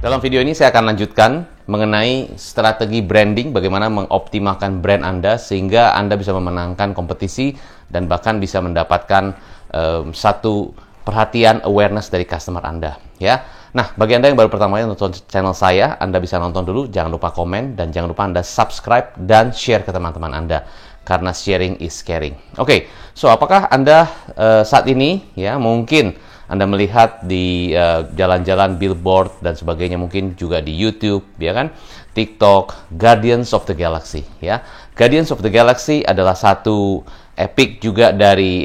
Dalam video ini saya akan lanjutkan mengenai strategi branding, bagaimana mengoptimalkan brand Anda sehingga Anda bisa memenangkan kompetisi dan bahkan bisa mendapatkan satu perhatian awareness dari customer Anda. Ya. Nah, bagi Anda yang baru pertama kali nonton channel saya, Anda bisa nonton dulu, jangan lupa komen dan jangan lupa Anda subscribe dan share ke teman-teman Anda karena sharing is caring. Oke, so apakah Anda saat ini ya mungkin Anda melihat di jalan-jalan billboard dan sebagainya, mungkin juga di YouTube, ya kan? TikTok, Guardians of the Galaxy, ya. Guardians of the Galaxy adalah satu epic juga dari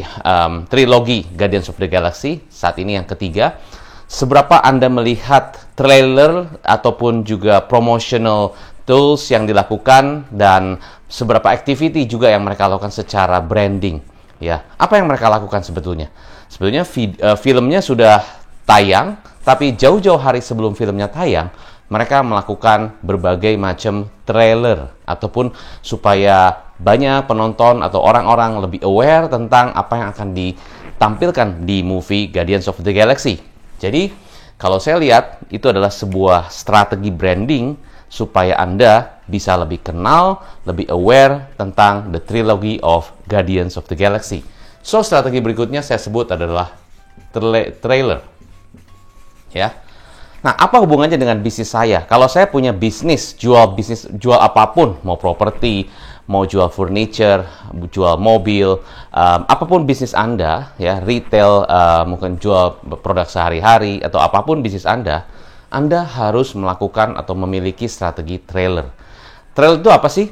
trilogi Guardians of the Galaxy. Saat ini yang ketiga. Seberapa Anda melihat trailer ataupun juga promotional tools yang dilakukan dan seberapa activity juga yang mereka lakukan secara branding, ya. Apa yang mereka lakukan sebetulnya? Sebetulnya filmnya sudah tayang, tapi jauh-jauh hari sebelum filmnya tayang, mereka melakukan berbagai macam trailer ataupun supaya banyak penonton atau orang-orang lebih aware tentang apa yang akan ditampilkan di movie Guardians of the Galaxy. Jadi, kalau saya lihat itu adalah sebuah strategi branding supaya Anda bisa lebih kenal, lebih aware tentang the trilogy of Guardians of the Galaxy. So, strategi berikutnya saya sebut adalah trailer. Ya. Nah, apa hubungannya dengan bisnis saya? Kalau saya punya bisnis, jual apapun, mau properti, mau jual furniture, jual mobil, apapun bisnis Anda, ya, retail, mungkin jual produk sehari-hari atau apapun bisnis Anda harus melakukan atau memiliki strategi trailer. Trailer itu apa sih?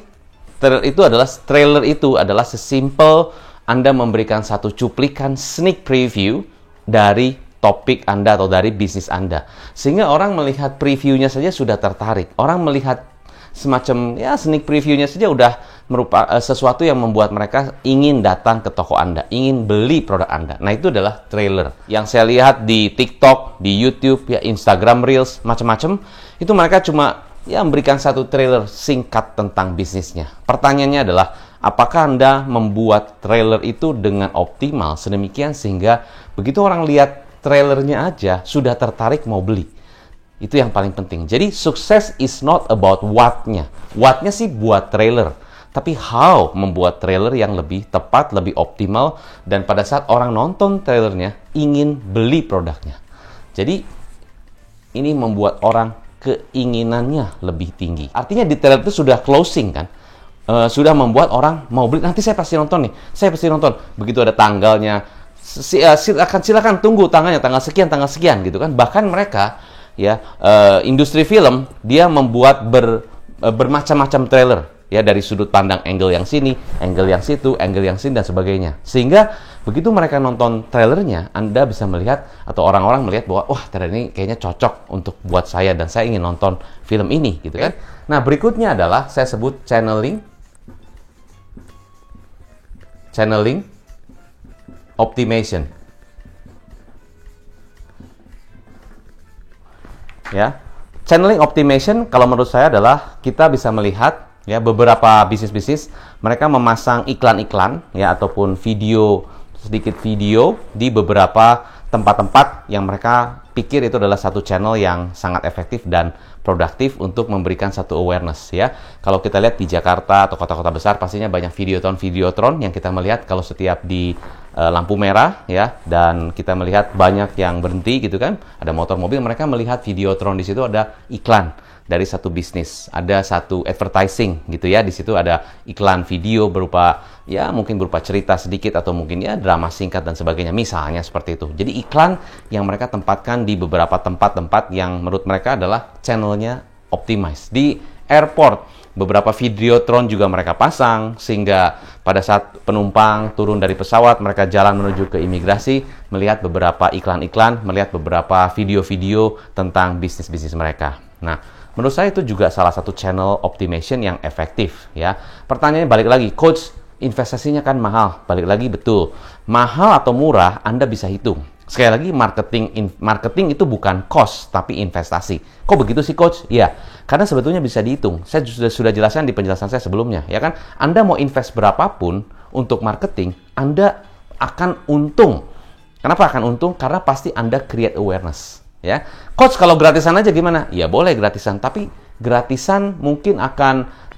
Trailer itu adalah sesimpel Anda memberikan satu cuplikan sneak preview dari topik Anda atau dari bisnis Anda. Sehingga orang melihat previewnya saja sudah tertarik. Orang melihat semacam ya sneak previewnya saja udah merupakan sesuatu yang membuat mereka ingin datang ke toko Anda, ingin beli produk Anda. Nah, itu adalah trailer. Yang saya lihat di TikTok, di YouTube, ya Instagram Reels, macam-macam, itu mereka cuma ya memberikan satu trailer singkat tentang bisnisnya. Pertanyaannya adalah, apakah Anda membuat trailer itu dengan optimal sedemikian sehingga begitu orang lihat trailernya aja sudah tertarik mau beli? Itu yang paling penting. Jadi sukses is not about what-nya. What-nya sih buat trailer. Tapi how membuat trailer yang lebih tepat, lebih optimal, dan pada saat orang nonton trailernya ingin beli produknya. Jadi ini membuat orang keinginannya lebih tinggi. Artinya di trailer itu sudah closing kan? Sudah membuat orang mau beli. Nanti saya pasti nonton nih. Saya pasti nonton. Begitu ada tanggalnya, silakan tunggu tanggal sekian gitu kan. Bahkan mereka ya industri film dia membuat bermacam-macam trailer ya, dari sudut pandang angle yang sini, angle yang situ, angle yang sini dan sebagainya. Sehingga begitu mereka nonton trailernya, Anda bisa melihat atau orang-orang melihat bahwa wah, trailer ini kayaknya cocok untuk buat saya dan saya ingin nonton film ini gitu kan. Nah, berikutnya adalah saya sebut channeling optimization. Ya. Channeling optimization kalau menurut saya adalah kita bisa melihat ya beberapa bisnis-bisnis mereka memasang iklan-iklan ya ataupun sedikit video di beberapa tempat-tempat yang mereka pikir itu adalah satu channel yang sangat efektif dan produktif untuk memberikan satu awareness ya. Kalau kita lihat di Jakarta atau kota-kota besar pastinya banyak videotron yang kita melihat kalau setiap di lampu merah ya, dan kita melihat banyak yang berhenti gitu kan, ada motor mobil, mereka melihat videotron, di situ ada iklan dari satu bisnis, ada satu advertising gitu ya, di situ ada iklan video berupa ya mungkin berupa cerita sedikit atau mungkin ya drama singkat dan sebagainya, misalnya seperti itu. Jadi iklan yang mereka tempatkan di beberapa tempat-tempat yang menurut mereka adalah channelnya optimize. Di airport beberapa videotron juga mereka pasang sehingga pada saat penumpang turun dari pesawat, mereka jalan menuju ke imigrasi, melihat beberapa iklan-iklan, melihat beberapa video-video tentang bisnis-bisnis mereka. Nah, menurut saya itu juga salah satu channel optimization yang efektif ya. Pertanyaannya balik lagi, coach, investasinya kan mahal. Balik lagi, betul. Mahal atau murah Anda bisa hitung. Sekali lagi, marketing itu bukan cost, tapi investasi. Kok begitu sih, Coach? Ya, karena sebetulnya bisa dihitung. Saya sudah jelaskan di penjelasan saya sebelumnya, ya kan? Anda mau invest berapapun untuk marketing, Anda akan untung. Kenapa akan untung? Karena pasti Anda create awareness. Ya, coach kalau gratisan aja gimana? Ya boleh gratisan, tapi gratisan mungkin akan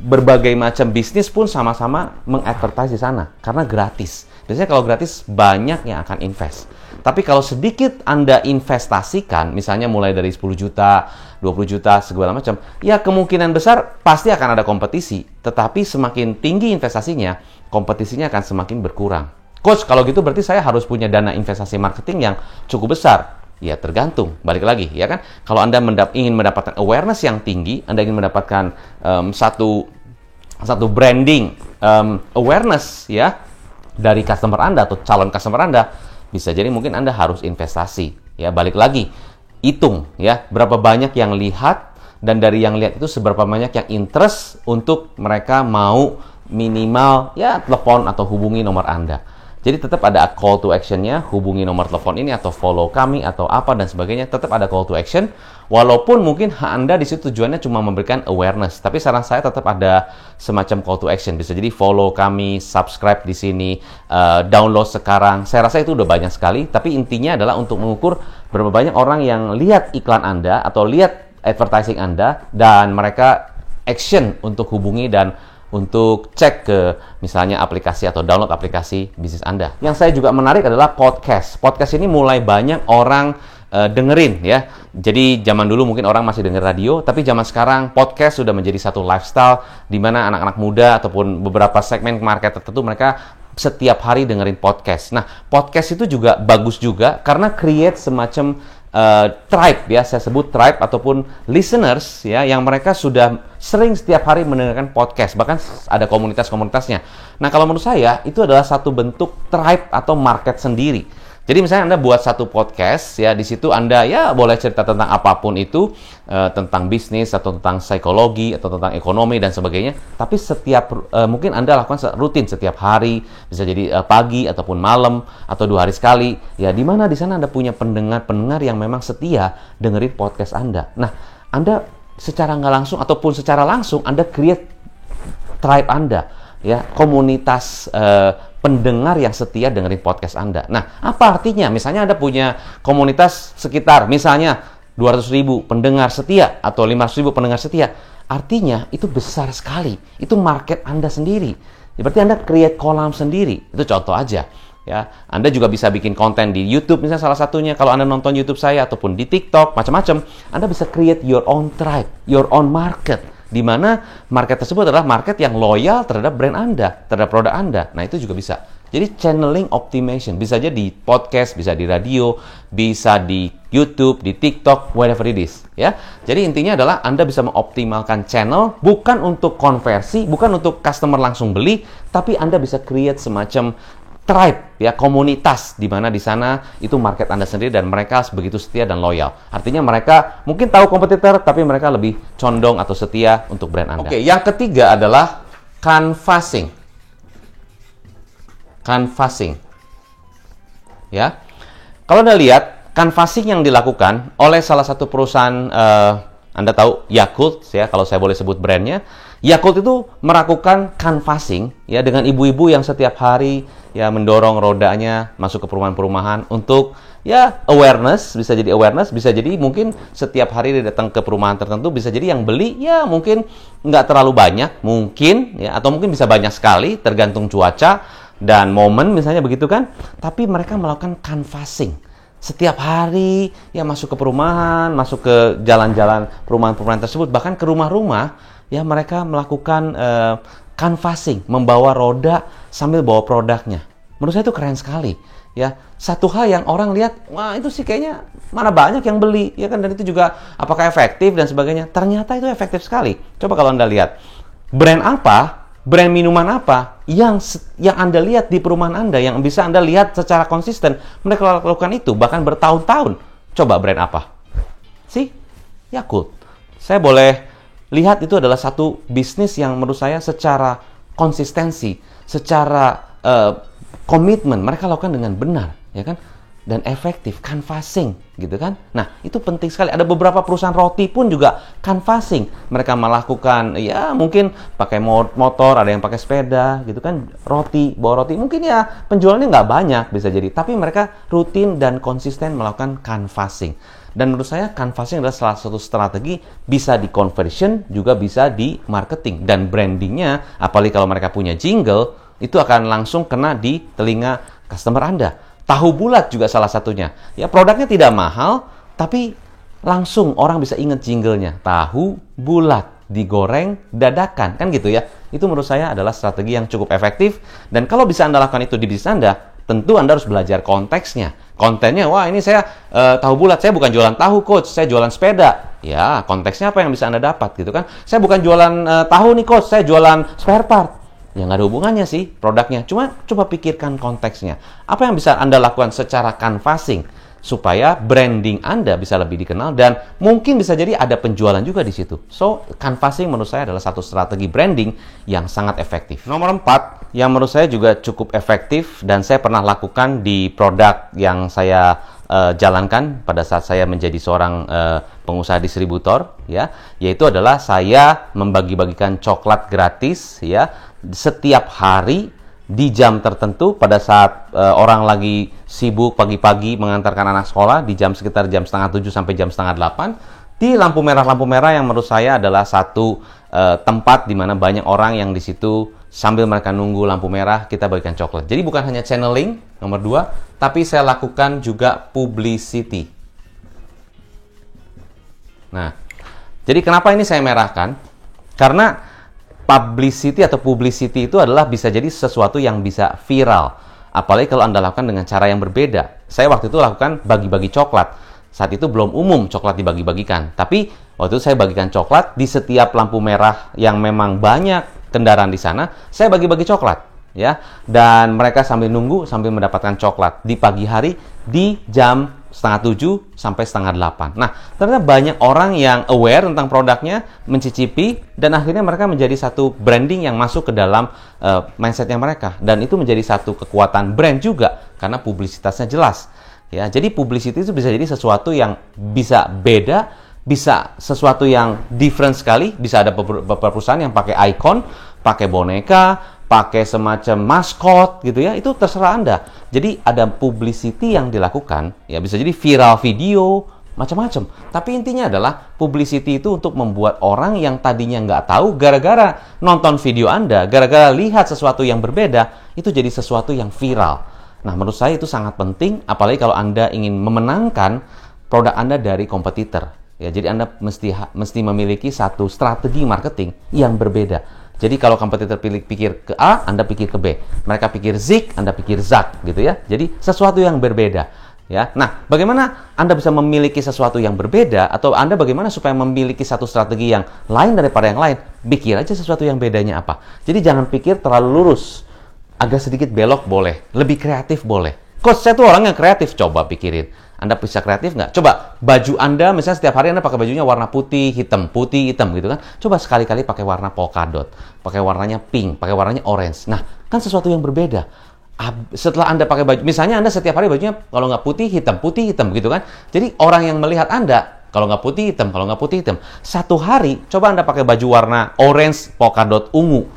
berbagai macam bisnis pun sama-sama mengadvertise di sana karena gratis. Biasanya kalau gratis banyak yang akan invest. Tapi kalau sedikit Anda investasikan, misalnya mulai dari 10 juta, 20 juta, segala macam, ya kemungkinan besar pasti akan ada kompetisi. Tetapi semakin tinggi investasinya, kompetisinya akan semakin berkurang. Coach, kalau gitu berarti saya harus punya dana investasi marketing yang cukup besar. Ya tergantung, balik lagi ya kan. Kalau Anda ingin mendapatkan awareness yang tinggi, Anda ingin mendapatkan satu branding awareness ya dari customer Anda atau calon customer Anda, bisa jadi mungkin Anda harus investasi. Ya balik lagi, hitung ya berapa banyak yang lihat, dan dari yang lihat itu seberapa banyak yang interest untuk mereka mau minimal ya telepon atau hubungi nomor Anda. Jadi tetap ada call to action-nya, hubungi nomor telepon ini atau follow kami atau apa dan sebagainya, tetap ada call to action. Walaupun mungkin Anda di situ tujuannya cuma memberikan awareness, tapi saran saya tetap ada semacam call to action. Bisa jadi follow kami, subscribe di sini, download sekarang. Saya rasa itu udah banyak sekali, tapi intinya adalah untuk mengukur berapa banyak orang yang lihat iklan Anda atau lihat advertising Anda dan mereka action untuk hubungi dan untuk cek ke misalnya aplikasi atau download aplikasi bisnis Anda. Yang saya juga menarik adalah podcast. Podcast ini mulai banyak orang dengerin ya. Jadi zaman dulu mungkin orang masih denger radio, tapi zaman sekarang podcast sudah menjadi satu lifestyle di mana anak-anak muda ataupun beberapa segmen market tertentu mereka setiap hari dengerin podcast. Nah, podcast itu juga bagus juga karena create semacam tribe ya, saya sebut tribe ataupun listeners ya, yang mereka sudah sering setiap hari mendengarkan podcast, bahkan ada komunitas-komunitasnya. Nah, kalau menurut saya itu adalah satu bentuk tribe atau market sendiri. Jadi misalnya Anda buat satu podcast ya, di situ Anda ya boleh cerita tentang apapun itu, tentang bisnis atau tentang psikologi atau tentang ekonomi dan sebagainya. Tapi setiap mungkin Anda lakukan rutin setiap hari, bisa jadi pagi ataupun malam atau 2 hari sekali. Ya di mana di sana Anda punya pendengar-pendengar yang memang setia dengerin podcast Anda. Nah, Anda secara nggak langsung ataupun secara langsung Anda create tribe Anda ya, komunitas pendengar yang setia dengerin podcast Anda. Nah, apa artinya? Misalnya Anda punya komunitas sekitar, misalnya 200.000 pendengar setia atau 500.000 pendengar setia. Artinya, itu besar sekali. Itu market Anda sendiri. Berarti Anda create kolam sendiri. Itu contoh aja. Ya, Anda juga bisa bikin konten di YouTube, misalnya salah satunya. Kalau Anda nonton YouTube saya, ataupun di TikTok, macam-macam. Anda bisa create your own tribe, your own market. Di mana market tersebut adalah market yang loyal terhadap brand Anda, terhadap produk Anda. Nah, itu juga bisa. Jadi channeling optimization bisa jadi di podcast, bisa di radio, bisa di YouTube, di TikTok, whatever it is, ya. Jadi intinya adalah Anda bisa mengoptimalkan channel bukan untuk konversi, bukan untuk customer langsung beli, tapi Anda bisa create semacam tribe ya, komunitas di mana di sana itu market Anda sendiri dan mereka begitu setia dan loyal. Artinya mereka mungkin tahu kompetitor tapi mereka lebih condong atau setia untuk brand Anda. Oke, yang ketiga adalah canvassing. Canvassing. Ya. Kalau Anda lihat canvassing yang dilakukan oleh salah satu perusahaan Anda tahu Yakult ya, kalau saya boleh sebut brandnya. Yakult itu melakukan canvassing ya dengan ibu-ibu yang setiap hari ya mendorong rodanya masuk ke perumahan-perumahan untuk ya awareness, bisa jadi awareness, bisa jadi mungkin setiap hari dia datang ke perumahan tertentu, bisa jadi yang beli ya mungkin nggak terlalu banyak, mungkin ya, atau mungkin bisa banyak sekali tergantung cuaca dan momen misalnya begitu kan. Tapi mereka melakukan canvassing setiap hari ya, masuk ke perumahan, masuk ke jalan-jalan perumahan-perumahan tersebut, bahkan ke rumah-rumah ya, mereka melakukan canvassing, membawa roda sambil bawa produknya. Menurut saya itu keren sekali ya. Satu hal yang orang lihat, wah itu sih kayaknya mana banyak yang beli ya kan, dan itu juga apakah efektif dan sebagainya. Ternyata itu efektif sekali. Coba kalau Anda lihat brand apa, brand minuman apa yang Anda lihat di perumahan Anda, yang bisa Anda lihat secara konsisten, mereka lakukan itu bahkan bertahun-tahun. Coba brand apa? Yakult. Saya boleh lihat itu adalah satu bisnis yang menurut saya secara konsistensi, secara komitmen mereka lakukan dengan benar, ya kan? dan efektif, canvassing, gitu kan? Nah, itu penting sekali. Ada beberapa perusahaan roti pun juga canvassing. Mereka melakukan, ya mungkin pakai motor, ada yang pakai sepeda, gitu kan? Bawa roti. Mungkin ya penjualannya nggak banyak bisa jadi, tapi mereka rutin dan konsisten melakukan canvassing. Dan menurut saya canvassing adalah salah satu strategi, bisa di conversion, juga bisa di marketing. Dan brandingnya, apalagi kalau mereka punya jingle, itu akan langsung kena di telinga customer Anda. Tahu bulat juga salah satunya. Ya, produknya tidak mahal, tapi langsung orang bisa ingat jinglenya. Tahu bulat, digoreng dadakan, kan gitu ya. Itu menurut saya adalah strategi yang cukup efektif. Dan kalau bisa Anda lakukan itu di bisnis Anda, tentu Anda harus belajar konteksnya. Kontennya, wah ini saya tahu bulat, saya bukan jualan tahu coach, saya jualan sepeda. Ya, konteksnya apa yang bisa Anda dapat gitu kan. Saya bukan jualan tahu nih coach, saya jualan spare part. Ya nggak ada hubungannya sih produknya. Cuma coba pikirkan konteksnya. Apa yang bisa Anda lakukan secara canvassing supaya branding Anda bisa lebih dikenal dan mungkin bisa jadi ada penjualan juga di situ. So, canvassing menurut saya adalah satu strategi branding yang sangat efektif. Nomor 4, yang menurut saya juga cukup efektif dan saya pernah lakukan di produk yang saya jalankan pada saat saya menjadi seorang pengusaha distributor, ya, yaitu adalah saya membagi-bagikan coklat gratis, ya, setiap hari di jam tertentu pada saat orang lagi sibuk pagi-pagi mengantarkan anak sekolah di jam sekitar jam 6:30 sampai jam 7:30 di lampu merah yang menurut saya adalah satu tempat di mana banyak orang yang di situ sambil mereka nunggu lampu merah kita bagikan coklat. Jadi bukan hanya channeling nomor 2, tapi saya lakukan juga publicity. Nah, jadi kenapa ini saya merahkan? Karena publicity itu adalah bisa jadi sesuatu yang bisa viral. Apalagi kalau Anda lakukan dengan cara yang berbeda. Saya waktu itu lakukan bagi-bagi coklat. Saat itu belum umum coklat dibagi-bagikan. Tapi waktu itu saya bagikan coklat di setiap lampu merah yang memang banyak kendaraan di sana. Saya bagi-bagi coklat, ya. Dan mereka sambil nunggu, sambil mendapatkan coklat di pagi hari di jam 6:30 sampai 7:30. Nah, ternyata banyak orang yang aware tentang produknya, mencicipi, dan akhirnya mereka menjadi satu branding yang masuk ke dalam mindsetnya mereka. Dan itu menjadi satu kekuatan brand juga, karena publisitasnya jelas. Ya, jadi publicity itu bisa jadi sesuatu yang bisa beda, bisa sesuatu yang different sekali. Bisa ada beberapa perusahaan yang pakai icon, pakai boneka, pakai semacam maskot gitu ya, itu terserah Anda. Jadi ada publicity yang dilakukan, ya bisa jadi viral video, macam-macam. Tapi intinya adalah publicity itu untuk membuat orang yang tadinya nggak tahu, gara-gara nonton video Anda, gara-gara lihat sesuatu yang berbeda, itu jadi sesuatu yang viral. Nah, menurut saya itu sangat penting, apalagi kalau Anda ingin memenangkan produk Anda dari kompetitor. Ya, jadi Anda mesti memiliki satu strategi marketing yang berbeda. Jadi kalau kompetitor pikir ke A, Anda pikir ke B. Mereka pikir Zik, Anda pikir Zak, gitu ya. Jadi sesuatu yang berbeda, ya. Nah, bagaimana Anda bisa memiliki sesuatu yang berbeda, atau Anda bagaimana supaya memiliki satu strategi yang lain daripada yang lain? Pikir aja sesuatu yang bedanya apa. Jadi jangan pikir terlalu lurus. Agak sedikit belok boleh, lebih kreatif boleh. Coach, saya tuh orang yang kreatif. Coba pikirin, Anda bisa kreatif nggak? Coba baju Anda, misalnya setiap hari Anda pakai bajunya warna putih, hitam gitu kan. Coba sekali-kali pakai warna polka dot, pakai warnanya pink, pakai warnanya orange. Nah, kan sesuatu yang berbeda. Setelah Anda pakai baju, misalnya Anda setiap hari bajunya kalau nggak putih, hitam gitu kan. Jadi orang yang melihat Anda, kalau nggak putih, hitam. Satu hari, coba Anda pakai baju warna orange, polka dot, ungu.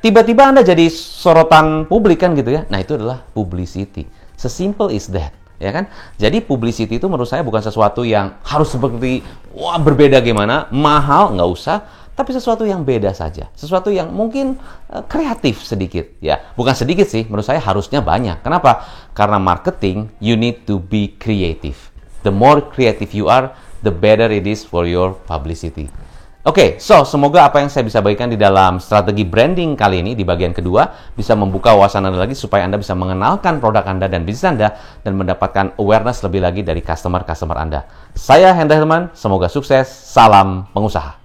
Tiba-tiba Anda jadi sorotan publik kan gitu ya. Nah, itu adalah publicity. Sesimpel is that, ya kan? Jadi publicity itu menurut saya bukan sesuatu yang harus seperti wah berbeda gimana, mahal, nggak usah, tapi sesuatu yang beda saja. Sesuatu yang mungkin kreatif sedikit, ya. Bukan sedikit sih, menurut saya harusnya banyak. Kenapa? Karena marketing, you need to be creative. The more creative you are, the better it is for your publicity. Oke, so semoga apa yang saya bisa bagikan di dalam strategi branding kali ini di bagian kedua bisa membuka wawasan Anda lagi supaya Anda bisa mengenalkan produk Anda dan bisnis Anda dan mendapatkan awareness lebih lagi dari customer Anda. Saya Hendra Hilman, semoga sukses, salam pengusaha.